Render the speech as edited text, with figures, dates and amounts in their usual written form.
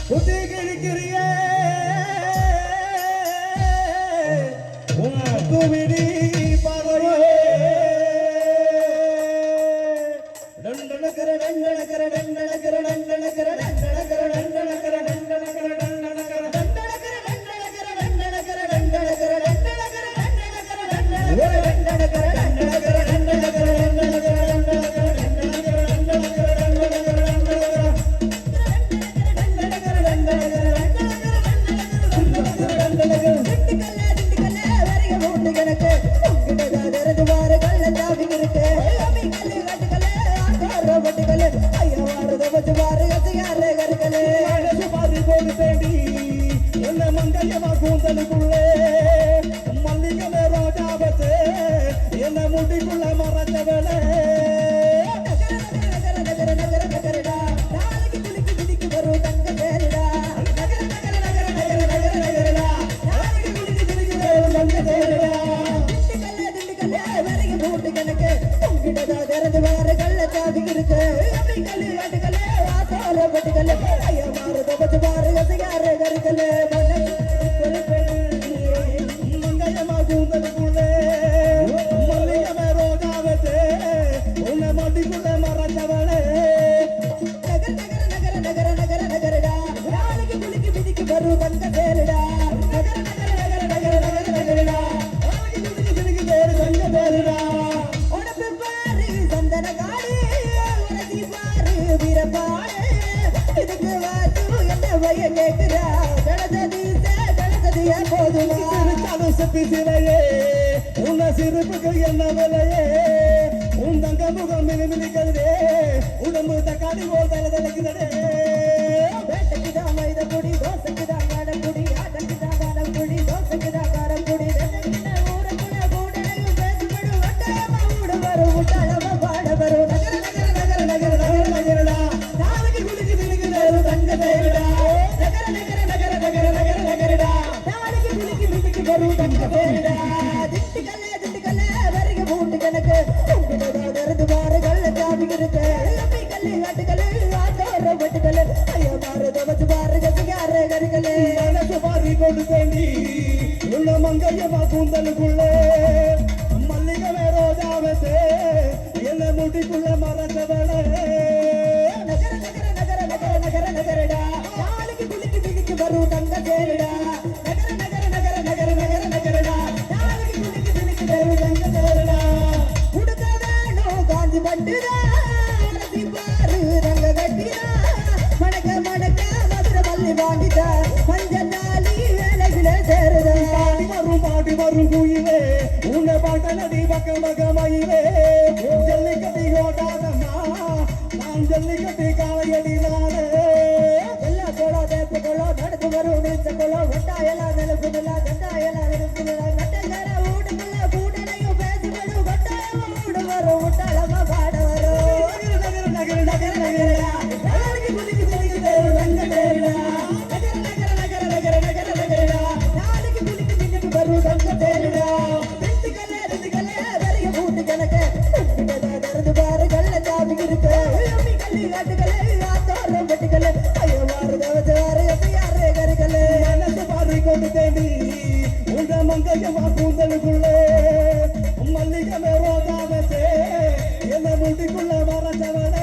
குத்தி கிழிக்கிறிய குமிடி பறவையே டண்டனக்கர டண்டனக்கர டண்டனக்கர டண்டனக்கர டண்டனக்கர டண்டனக்கர டண்டனக்கர டண்டனக்கர கூந்தலுக்குள்ளே மல்லிகை ரோஜாவத்து என்ன முடிக்குள்ள மறந்தவளே உன்ன சிறுப்புக்கு என்ன விலையே உன் தங்க முகம் மினிமினிக்கிறதே உடம்பு தக்காளி போல் தலை தலைக்கிறதே வேட்டைக்குதான் மைத குடி தோசைக்குதான் காடக்குடி ஆட்டக்குதான் காடக்குடி தோசைக்குதான் காரக்குடி ஊரக்குட கூடனையும் பேசிவிடும் வட்டாயமா ஊட வரும் முட்டாளமா பாட வரும் நகர நகர நகர நகர நகர நகரடா நாளைக்கு குளிக்கு திணிக்கிறது தங்க தேடா நகர நகர நகர நகர நகர நகரடா நாளைக்கு குளிக்கு திணிக்கு வரும் தங்க தேடா மங்கையமா கூந்தலுக்குள்ளே மல்லிகை ரோஜாவத்து என்ன முடிக்குள்ள மறந்தவளே நகர நகர நகர நகர நகர நகரடா நாளைக்கு குளிக்கு திணிக்கு வரும் தங்க தேடா நகர நகர நகர நகர நகர நகரடா நாளைக்கு குளிக்கு திணிக்கு வரும் தங்க தேடா உடுக்கதானோ காஞ்சி பட்டுடா பாரு ரங்க கட்டியா மணக்க மணக்க மதுர மல்லி வாங்கிட்டா மஞ்சள் நாளி வேலைகளை சேருதா பாடி வரும் குயிலே உன்னை பாட்ட நடி பக்க மகமயிலே ஜல்லிக்கட்டி ஓட்டாதம்மா நான் ஜல்லிக்கட்டி காலையடினாலே எல்லா கோலா தேப்பு கோலோ நடந்து வரும் நீச்ச கோலோ வட்டாயெல்லாம் நிலப்புதலா கட்டாயெல்லாம் நிலப்புதலா கட்டக்கார ஊடுக்குள்ள கூட்டனையும் பேசிவிடும் கட்டாயமா ஊடு வரும் முட்டாளமா பாட வரும் நகர நகர நகர நகரா நாளைக்கு குதிக்கு குதிக்கு தேரு தங்க தேருடா நகர நகர நகர நகர நகர நகரா நாளைக்கு குதிக்கு திணிக்கு வரும் தங்க தேருடா ரெண்டு கல்லே வரைய பூட்டு கணக்கு நடந்து பாரு கல்ல சாமி இருக்கு அம்மி கல்லி காட்டுகளே ஆத்தோரம் வெட்டுகளே ஐயோ வாரு தவச்சாரு யாரே கருகளே மனசு பாரு கொண்டு தேடி உங்க மங்கையமா கூந்தலுக்குள்ளே மல்லிகை ரோஜாவத்தே என்ன முடிக்குள்ள மறந்தவளே